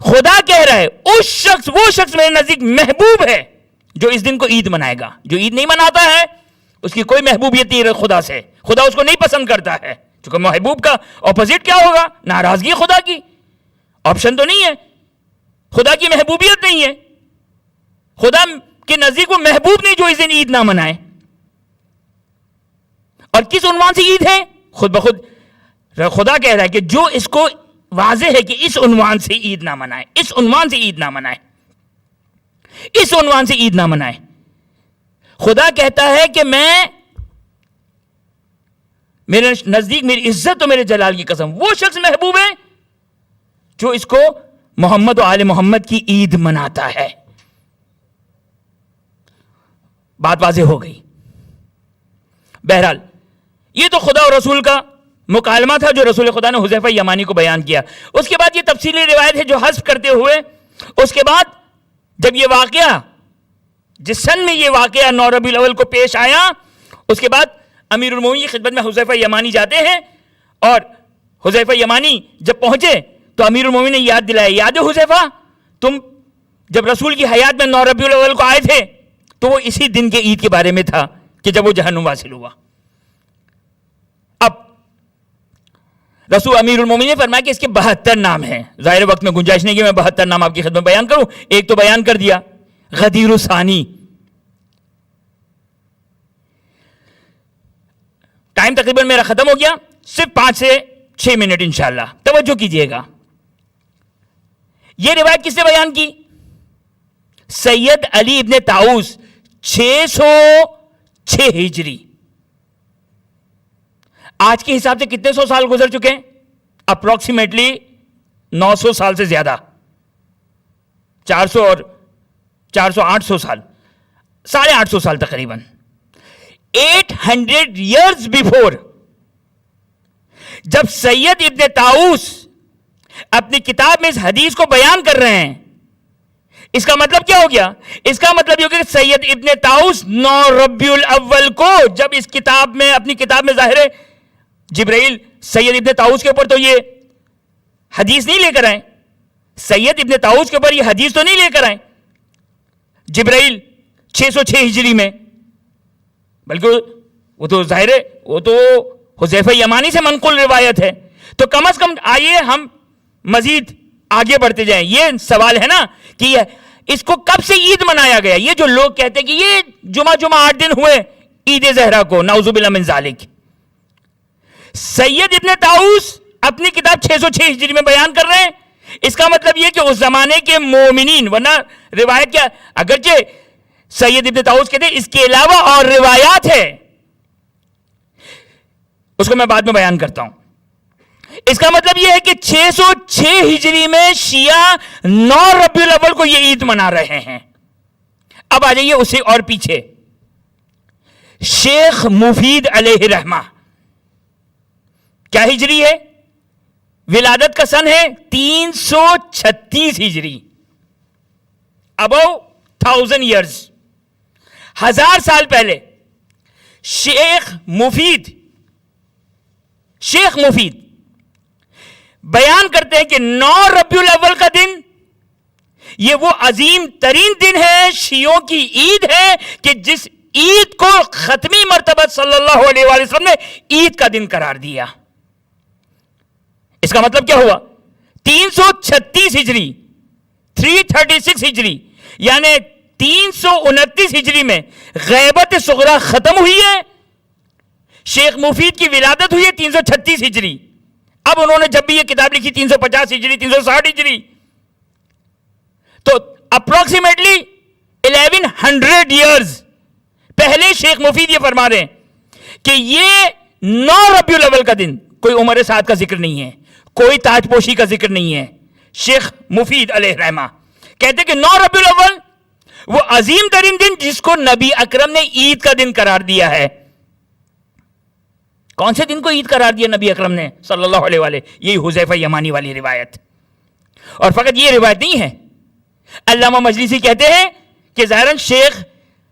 خدا کہہ رہا ہے وہ شخص میرے نزدیک محبوب ہے جو اس دن کو عید منائے گا. جو عید نہیں مناتا ہے اس کی کوئی محبوبیت نہیں خدا سے، خدا اس کو نہیں پسند کرتا ہے. چونکہ محبوب کا اپوزٹ کیا ہوگا؟ ناراضگی خدا کی. آپشن تو نہیں ہے، خدا کی محبوبیت نہیں ہے. خدا کے نزدیک وہ محبوب نہیں جو اس دن عید نہ منائے. اور کس عنوان سے عید ہے؟ خود بخود خدا کہہ رہا ہے کہ جو اس کو واضح ہے کہ اس عنوان سے عید نہ منائے، اس عنوان سے عید نہ منائے، اس عنوان سے عید نہ منائے. خدا کہتا ہے کہ میں میرے نزدیک میری عزت و میرے جلال کی قسم وہ شخص محبوب ہے جو اس کو محمد و آل محمد کی عید مناتا ہے. بات واضح ہو گئی. بہرحال یہ تو خدا اور رسول کا مکالمہ تھا جو رسول خدا نے حذیفہ یمانی کو بیان کیا. اس کے بعد یہ تفصیلی روایت ہے جو حذف کرتے ہوئے اس کے بعد جب یہ واقعہ جس سن میں یہ واقعہ 9 ربیع الاول کو پیش آیا، اس کے بعد امیر المومنین کی خدمت میں حذیفہ یمانی جاتے ہیں، اور حذیفہ یمانی جب پہنچے تو امیر المومنین نے یاد دلایا، یاد ہے حذیفہ تم جب رسول کی حیات میں 9 ربیع الاول کو آئے تھے تو وہ اسی دن کے عید کے بارے میں تھا کہ جب وہ جہنم واصل ہوا. اب رسول امیر المومنین نے فرمایا کہ اس کے 72 نام ہیں. ظاہر وقت میں گنجائش نہیں کہ میں 72 نام آپ کی خدمت بیان کروں. ایک تو بیان کر دیا، غدیر ثانی. ٹائم تقریباً میرا ختم ہو گیا، صرف 5 سے 6 منٹ انشاءاللہ توجہ کیجئے گا. یہ روایت کس نے بیان کی؟ سید علی ابن طاؤس 606 ہجری. آج کے حساب سے کتنے 100 سال گزر چکے ہیں؟ اپروکسیمیٹلی 900 سال سے زیادہ، 400 اور 400 800 سال، 850 سال تقریباً. 800 years before جب سید ابن طاؤس اپنی کتاب میں اس حدیث کو بیان کر رہے ہیں، اس کا مطلب کیا ہو گیا؟ اس کا مطلب یہ ہو گیا کہ سید ابن طاؤس 9 ربیع الاول کو جب اس کتاب میں اپنی کتاب میں ظاہر ہے جبرائیل سید ابن طاؤس کے اوپر تو یہ حدیث نہیں لے کر آئے، سید ابن طاؤس کے اوپر یہ حدیث تو نہیں لے کر آئے جبرائیل 606 ہجری میں، بلکہ وہ تو ظاہر ہے وہ تو حذیفہ یمانی سے منقول روایت ہے. تو کم از کم آئیے ہم مزید آگے بڑھتے جائیں. یہ سوال ہے نا کہ اس کو کب سے عید منایا گیا؟ یہ جو لوگ کہتے ہیں کہ یہ جمعہ 8 دن ہوئے عید زہرا کو، نعوذ باللہ من ذالک. سید ابن طاؤس اپنی کتاب 606 ہجری میں بیان کر رہے ہیں. اس کا مطلب یہ کہ اس زمانے کے مومنین، ورنہ روایت کیا، اگرچہ سید ابن طاؤس کہتے ہیں اس کے علاوہ اور روایات ہے، اس کو میں بعد میں بیان کرتا ہوں. اس کا مطلب یہ ہے کہ 606 ہجری میں شیعہ 9 ربیع الاول کو یہ عید منا رہے ہیں. اب آ جائیے اسے اور پیچھے. شیخ مفید علیہ رحمہ کیا ہجری ہے؟ ولادت کا سن ہے 336 ہجری. ابو 1000 ایئرز، 1000 سال پہلے شیخ مفید بیان کرتے ہیں کہ 9 ربیع الاول کا دن یہ وہ عظیم ترین دن ہے، شیعوں کی عید ہے کہ جس عید کو ختمی مرتبہ صلی اللہ علیہ وآلہ وسلم نے عید کا دن قرار دیا. اس کا مطلب کیا ہوا؟ 336 ہجری 336 ہجری یعنی 329 ہجری میں غیبت صغرا ختم ہوئی ہے. شیخ مفید کی ولادت ہوئی ہے 336 ہجری. اب انہوں نے جب بھی یہ کتاب لکھی 350 ہجری 360 ہجری، تو اپروکسیمیٹلی 1100 ایئرز پہلے شیخ مفید یہ فرما رہے ہیں کہ یہ 9 ربیع الاول کا دن، کوئی عمر سعد کا ذکر نہیں ہے، کوئی تاج پوشی کا ذکر نہیں ہے. شیخ مفید علیہ رحمہ کہتے کہ 9 ربیع الاول وہ عظیم ترین دن جس کو نبی اکرم نے عید کا دن قرار دیا ہے. کون سے دن کو عید قرار دیا نبی اکرم نے صلی اللہ علیہ وآلہ؟ یہی حذیفہ یمانی والی روایت. اور فقط یہ روایت نہیں ہے، علامہ مجلسی کہتے ہیں کہ ظاہراً شیخ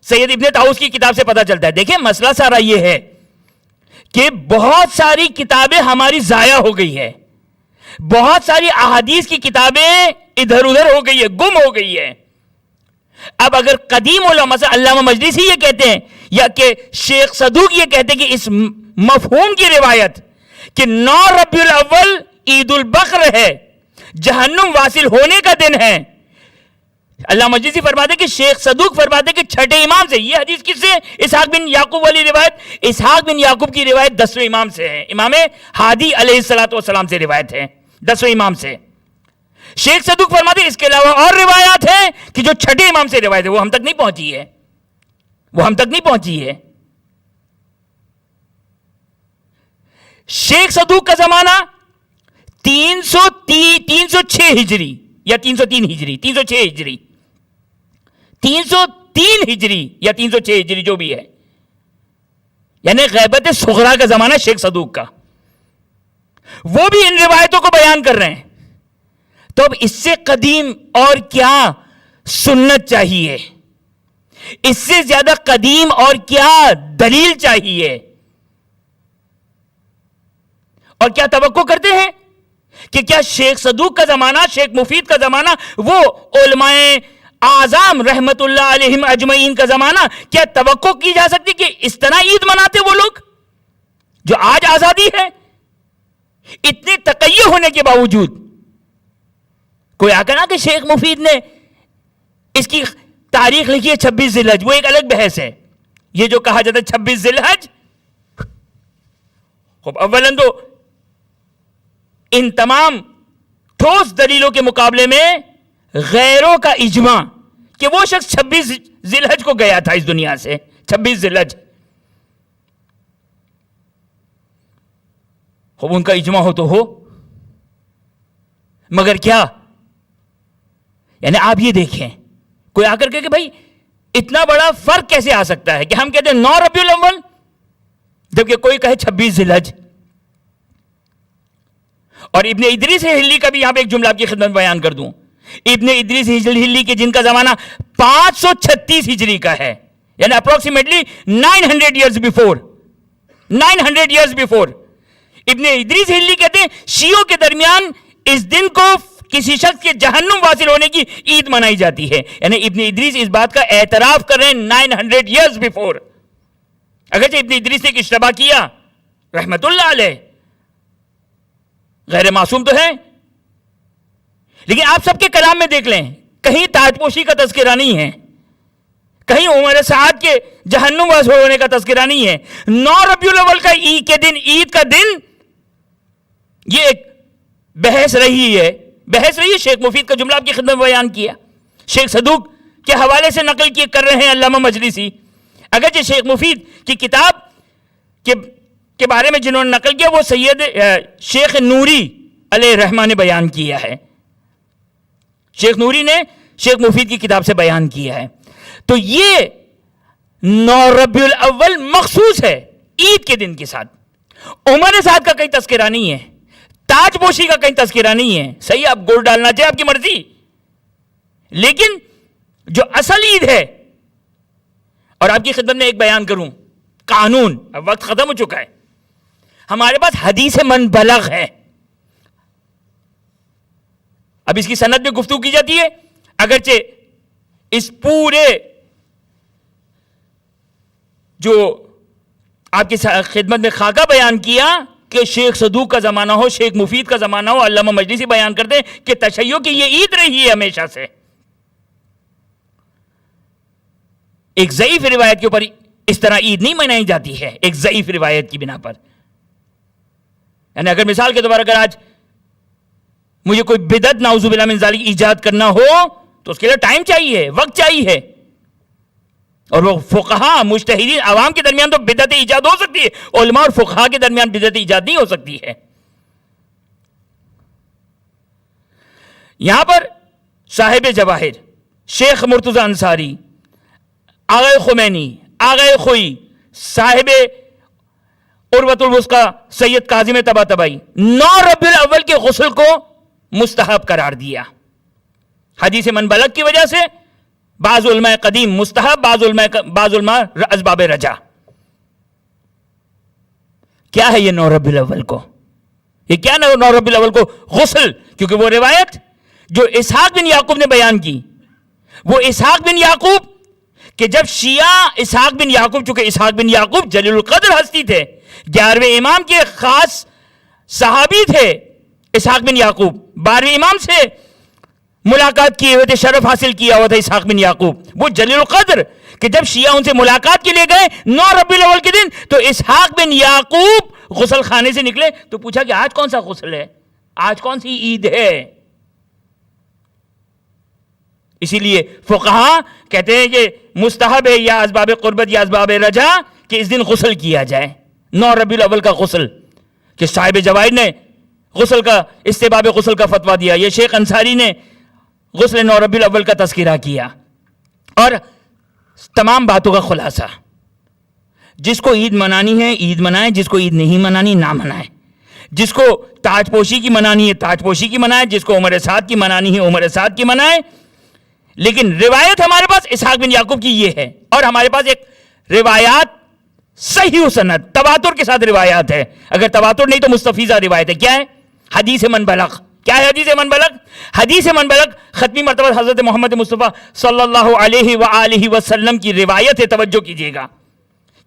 سید ابن طاؤس کی کتاب سے پتہ چلتا ہے. دیکھیں مسئلہ سارا یہ ہے کہ بہت ساری کتابیں ہماری ضائع ہو گئی ہے، بہت ساری احادیث کی کتابیں ادھر ادھر ہو گئی ہے، گم ہو گئی ہے. اب اگر قدیم علماء سے علامہ مجلسی یہ کہتے ہیں یا کہ شیخ صدوق یہ کہتے ہیں کہ اس مفہوم کی روایت کہ 9 ربیع الاول عید البقر ہے، جہنم واصل ہونے کا دن ہے، علامہ مجلسی فرماتے کہ شیخ صدوق فرماتے کہ چھٹے امام سے. یہ حدیث کس سے؟ اسحاق بن یعقوب والی روایت. اسحاق بن یعقوب کی روایت 10ویں امام سے ہے، امام ہادی علیہ السلام سے روایت ہے 10ویں امام سے. شیخ صدوق فرماتے اس کے علاوہ اور روایات ہیں کہ جو چھٹے امام سے روایت ہے وہ ہم تک نہیں پہنچی ہے. شیخ صدوق کا زمانہ 306 ہجری یا 303 ہجری 306 ہجری 303 ہجری یا 306 ہجری جو بھی ہے، یعنی غیبت صغرا کا زمانہ شیخ صدوق کا. وہ بھی ان روایتوں کو بیان کر رہے ہیں. تو اب اس سے قدیم اور کیا سنت چاہیے؟ اس سے زیادہ قدیم اور کیا دلیل چاہیے؟ اور کیا توقع کرتے ہیں کہ کیا شیخ صدوق کا زمانہ، شیخ مفید کا زمانہ، وہ علماء اعظام رحمت اللہ علیہم اجمعین کا زمانہ، کیا توقع کی جا سکتی کہ اس طرح عید مناتے وہ لوگ جو آج آزادی ہے؟ اتنے تقیہ ہونے کے باوجود کوئی آ کر نا کہ شیخ مفید نے اس کی تاریخ لکھی ہے 26 ذی الحج، وہ ایک الگ بحث ہے. یہ جو کہا جاتا ہے 26 ذی الحج، خب اولاً تو ان تمام ٹھوس دلیلوں کے مقابلے میں غیروں کا اجماع کہ وہ شخص 26 ذی الحج کو گیا تھا اس دنیا سے. 26 ذی الحج، خب ان کا اجماع ہو تو ہو، مگر کیا؟ یعنی آپ یہ دیکھیں، کوئی آ کر کہ بھائی اتنا بڑا فرق کیسے آ سکتا ہے کہ ہم کہتے ہیں 9 ربیع الاول جبکہ کوئی کہے 26 ذی الحج. اور ابن ادریس ہلی کا بھی یہاں پہ ایک جملہ آپ کی خدمت بیان کر دوں. ابن ادریس ہلی کے جن کا زمانہ 536 ہجری کا ہے، یعنی اپروکسیمیٹلی 900 ایئرز بیفور. ابن ادریس ہلی کہتے ہیں شیعوں کے درمیان اس دن کو کسی شخص کے جہنم واصل ہونے کی عید منائی جاتی ہے. یعنی ابن ادریس اس بات کا اعتراف کر رہے ہیں 900 ایئرز بیفور. اگرچہ ابن ادریس نے ایک اشتباہ کیا رحمت اللہ علیہ، غیر معصوم تو ہے، لیکن آپ سب کے کلام میں دیکھ لیں کہیں تاج پوشی کا تذکرہ نہیں ہے، کہیں عمر سعد کے جہنم واس ہونے کا تذکرہ نہیں ہے. 9 ربیع الاول کا عید کا دن یہ ایک بحث رہی ہے. شیخ مفید کا جملہ آپ کی خدمت میں بیان کیا. شیخ صدوق کے حوالے سے نقل کر رہے ہیں علامہ مجلسی. اگرچہ شیخ مفید کی کتاب کے بارے میں جنہوں نے نقل کیا وہ سید شیخ نوری علیہ الرحمہ نے بیان کیا ہے. شیخ نوری نے شیخ مفید کی کتاب سے بیان کیا ہے. تو یہ 9 ربیع الاول مخصوص ہے عید کے دن کے ساتھ. عمر سعد کا کہیں تذکرہ نہیں ہے, تاج پوشی کا کہیں تذکرہ نہیں ہے. صحیح, آپ گول ڈالنا چاہے آپ کی مرضی, لیکن جو اصل عید ہے, اور آپ کی خدمت میں ایک بیان کروں قانون, اب وقت ختم ہو چکا ہے, ہمارے پاس حدیث من بلغ ہے. اب اس کی سند میں گفتگو کی جاتی ہے, اگرچہ اس پورے جو آپ کی خدمت میں خاکہ بیان کیا کہ شیخ صدوق کا زمانہ ہو, شیخ مفید کا زمانہ ہو, علامہ مجلسی بیان کرتے ہیں کہ تشیع کی یہ عید رہی ہے ہمیشہ سے. ایک ضعیف روایت کے اوپر اس طرح عید نہیں منائی جاتی ہے, ایک ضعیف روایت کی بنا پر. یعنی اگر مثال کے طور پر اگر آج مجھے کوئی بدعت نعوذ باللہ من ذالک ایجاد کرنا ہو تو اس کے لیے ٹائم چاہیے, وقت چاہیے. اور وہ فقہا مجتہدین عوام کے درمیان تو بدعت ایجاد ہو سکتی ہے, علماء اور فقہا کے درمیان بدعت ایجاد نہیں ہو سکتی ہے. یہاں پر صاحب جواہر شیخ مرتضی انصاری, آغا خمینی, آغا خوئی, صاحب عروۃ الوثقی سید کاظم طباطبائی 9 ربیع الاول کے غسل کو مستحب قرار دیا. حدیث من بلغ کی وجہ سے بعض علماء قدیم مستحب, بعض علماء اسباب رجا. کیا ہے یہ 9 ربیع الاول کو, یہ کیا 9 ربیع الاول کو غسل؟ کیونکہ وہ روایت جو اسحاق بن یعقوب نے بیان کی, وہ اسحاق بن یعقوب کہ جب شیعہ اسحاق بن یعقوب, چونکہ اسحاق بن یعقوب جلیل القدر ہستی تھے, 11ویں امام کے خاص صحابی تھے اسحاق بن یعقوب, 12ویں امام سے ملاقات کیے ہوئے تھے, شرف حاصل کیا ہوا تھا اسحاق بن یعقوب, وہ جلیل القدر کہ جب شیعہ ان سے ملاقات کے لیے گئے 9 ربیع الاول کے دن تو اسحاق بن یعقوب غسل خانے سے نکلے تو پوچھا کہ آج کون سا غسل ہے, آج کون سی عید ہے. اسی لیے فقہا کہتے ہیں کہ مستحب ہے یا اسباب قربت یا اسباب رجا کہ اس دن غسل کیا جائے, 9 ربیع الاول کا غسل. کہ صاحب جواہر نے غسل کا استحباب غسل کا فتویٰ دیا, یہ شیخ انصاری نے غسل 9 ربیع الاول کا تذکرہ کیا. اور تمام باتوں کا خلاصہ, جس کو عید منانی ہے عید منائے, جس کو عید نہیں منانی نہ منائے, جس کو تاج پوشی کی منانی ہے تاج پوشی کی منائے, جس کو عمر سعد کی منانی ہے عمر سعد کی منائے. لیکن روایت ہمارے پاس اسحاق بن یعقوب کی یہ ہے, اور ہمارے پاس ایک روایات صحیح سند تواتر کے ساتھ روایات ہے. اگر تواتر نہیں تو مستفیضہ روایت ہے. کیا ہے؟ حدیث من بلغ. کیا ہے حدیث من بلغ؟ حدیث من بلغ ختمی مرتبہ حضرت محمد مصطفیٰ صلی اللہ علیہ وآلہ وسلم کی روایت ہے. توجہ کیجئے گا,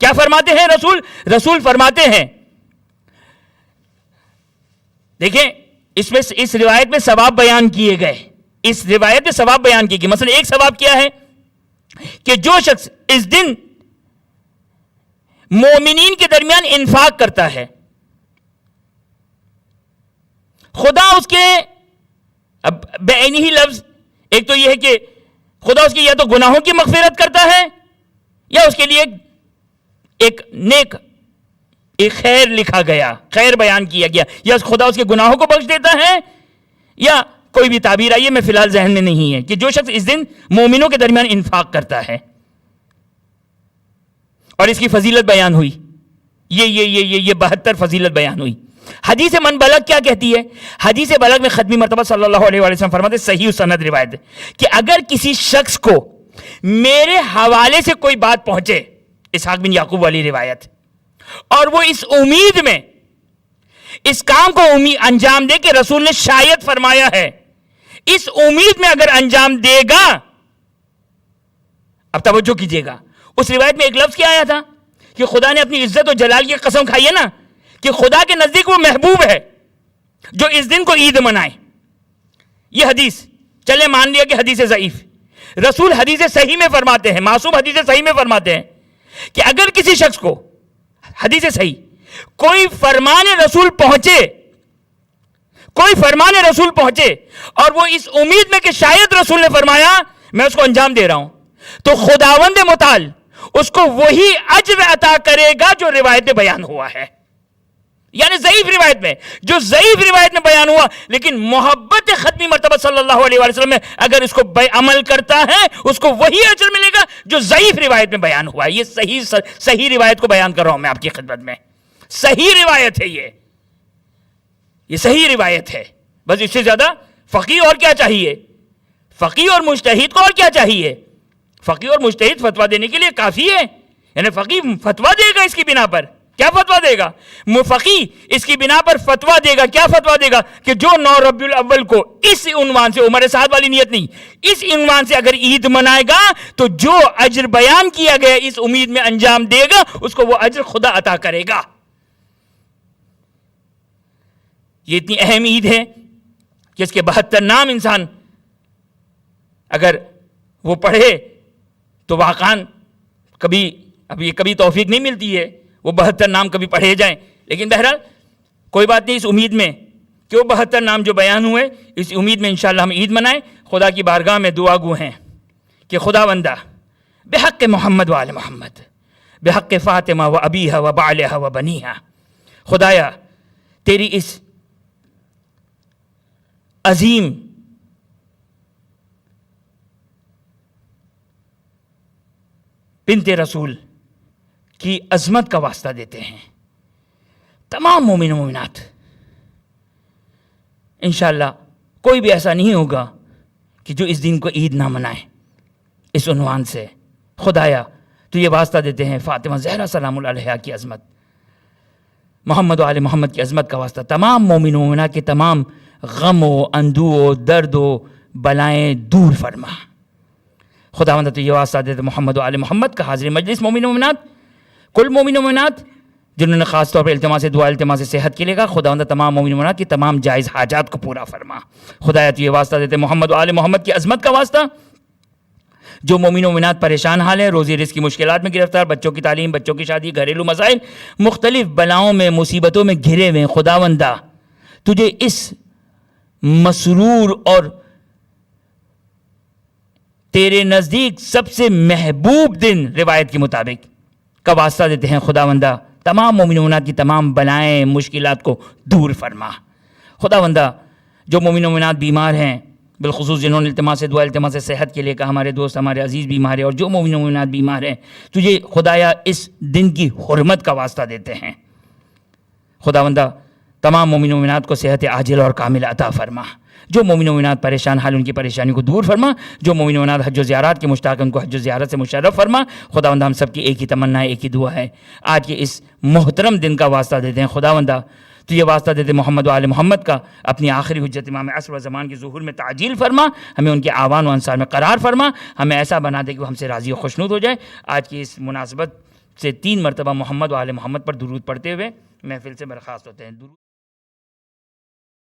کیا فرماتے ہیں رسول فرماتے ہیں, دیکھیں اس روایت میں ثواب بیان کیے گئے, اس روایت میں ثواب بیان کیے گئے. مثلا ایک ثواب کیا ہے کہ جو شخص اس دن مومنین کے درمیان انفاق کرتا ہے, خدا اس کے, اب بعینی ہی لفظ ایک تو یہ ہے کہ خدا اس کی یا تو گناہوں کی مغفرت کرتا ہے یا اس کے لیے ایک نیک ایک خیر لکھا گیا, خیر بیان کیا گیا, یا خدا اس کے گناہوں کو بخش دیتا ہے, یا کوئی بھی تعبیر آئی ہے میں فی الحال ذہن میں نہیں ہے, کہ جو شخص اس دن مومنوں کے درمیان انفاق کرتا ہے. اور اس کی فضیلت بیان ہوئی, یہ 72 فضیلت بیان ہوئی. حدیث من بلغ کیا کہتی ہے؟ حدیث بلغ میں ختمی مرتبہ صلی اللہ علیہ وسلم فرماتے, صحیح سند روایت ہے کہ اگر کسی شخص کو میرے حوالے سے کوئی بات پہنچے, اسحاق بن یعقوب والی روایت, اور وہ اس امید میں اس کام کو انجام دے کہ رسول نے شاید فرمایا ہے, اس امید میں اگر انجام دے گا, اب توجہ کیجئے گا, اس روایت میں ایک لفظ کیا آیا تھا کہ خدا نے اپنی عزت و جلال کی قسم کھائی ہے نا کہ خدا کے نزدیک وہ محبوب ہے جو اس دن کو عید منائے. یہ حدیث چلے مان لیا کہ حدیث ضعیف, رسول حدیث صحیح میں فرماتے ہیں، معصوم حدیث صحیح میں فرماتے ہیں کہ اگر کسی شخص کو حدیث صحیح کوئی فرمان رسول پہنچے اور وہ اس امید میں کہ شاید رسول نے فرمایا میں اس کو انجام دے رہا ہوں، تو خداوند متعال اس کو وہی اجر عطا کرے گا جو روایت میں بیان ہوا ہے. یعنی ضعیف روایت میں، جو ضعیف روایت میں بیان ہوا لیکن محبت ختمی مرتبہ صلی اللہ علیہ وسلم میں اگر اس کو عمل کرتا ہے اس کو وہی اجر ملے گا جو ضعیف روایت میں بیان ہوا ہے. یہ صحیح روایت کو بیان کر رہا ہوں میں آپ کی خدمت میں. صحیح روایت ہے، یہ صحیح روایت ہے. بس اس سے زیادہ فقیہ اور کیا چاہیے؟ فقیہ اور مجتہد کو اور کیا چاہیے؟ فقیہ اور مجتہد فتویٰ دینے کے لیے کافی ہے. یعنی فقیہ فتویٰ دے گا اس کی بنا پر، کیا فتویٰ دے گا؟ فقیہ اس کی بنا پر فتویٰ دے گا، کیا فتویٰ دے گا؟ کہ جو 9 ربیع الاول کو اس عنوان سے، عمر سعد والی نیت نہیں، اس عنوان سے اگر عید منائے گا تو جو اجر بیان کیا گیا اس امید میں انجام دے گا اس کو وہ اجر خدا عطا کرے گا. یہ اتنی اہم عید ہے کہ اس کے 72 نام انسان اگر وہ پڑھے تو واقعاً کبھی توفیق نہیں ملتی ہے وہ 72 نام کبھی پڑھے جائیں. لیکن بہرحال کوئی بات نہیں، اس امید میں کہ وہ 72 نام جو بیان ہوئے اس امید میں انشاءاللہ ہم عید منائیں. خدا کی بارگاہ میں دعا گو ہیں کہ خداوندہ بحق محمد و آل محمد، بحق فاطمہ و ابیہا و بعلہا و بنیہا، خدایا تیری اس عظیم بنت رسول کی عظمت کا واسطہ دیتے ہیں. تمام مومن و مومنات انشاءاللہ کوئی بھی ایسا نہیں ہوگا کہ جو اس دن کو عید نہ منائے. اس عنوان سے خدایا تو یہ واسطہ دیتے ہیں فاطمہ زہرا سلام اللہ علیہا کی عظمت، محمد و آل محمد کی عظمت کا واسطہ تمام مومن و مومنات کے تمام غم و اندو و درد و بلائیں دور فرما. خداوند تو یہ واسطہ دیتے محمد و آل محمد کا. حاضر مجلس مومن و مومنات، کل مومن و مومنات جنہوں نے خاص طور پر التماس دعا، التماس صحت کے لیے کہا، خداوند تمام مومن و مومنات کی تمام جائز حاجات کو پورا فرما. خدایا تو یہ واسطہ دیتے محمد و آل محمد کی عظمت کا واسطہ جو مومن و مومنات پریشان حال ہیں، روزی رزق کی مشکلات میں گرفتار، بچوں کی تعلیم، بچوں کی شادی، گھریلو مسائل، مختلف بلاؤں میں، مصیبتوں میں گھرے ہوئے، خداوندہ تجھے اس مسرور اور تیرے نزدیک سب سے محبوب دن روایت کے مطابق کا واسطہ دیتے ہیں. خداوندہ تمام مومن و مومنات کی تمام بلائیں مشکلات کو دور فرما. خداوندہ جو مومن و مومنات بیمار ہیں، بالخصوص جنہوں نے التماس دعا، التماس صحت کے لیے کہا، ہمارے دوست، ہمارے عزیز بیمار ہیں، اور جو مومن و مومنات بیمار ہیں تجھے خدایا اس دن کی حرمت کا واسطہ دیتے ہیں. خداوندہ تمام مومن و مومنات کو صحت عاجل اور کامل عطا فرما. جو مومن و مومنات پریشان حال ان کی پریشانی کو دور فرما. جو مومن و مومنات حج و زیارات کے مشتاق ہیں ان کو حج و زیارت سے مشرف فرما. خداوندہ ہم سب کی ایک ہی تمنا ہے، ایک ہی دعا ہے، آج کے اس محترم دن کا واسطہ دیتے ہیں. خداوندہ تو یہ واسطہ دیتے محمد و آل محمد کا، اپنی آخری حجت امام عصر و زمان کے ظہور میں تعجیل فرما. ہمیں ان کے آوان و انصار میں قرار فرما. ہمیں ایسا بنا دے کہ وہ ہم سے راضی و خوشنود ہو جائے. آج کی اس مناسبت سے 3 مرتبہ محمد و آل محمد پر درود پڑھتے ہوئے محفل سے برخاست ہوتے ہیں.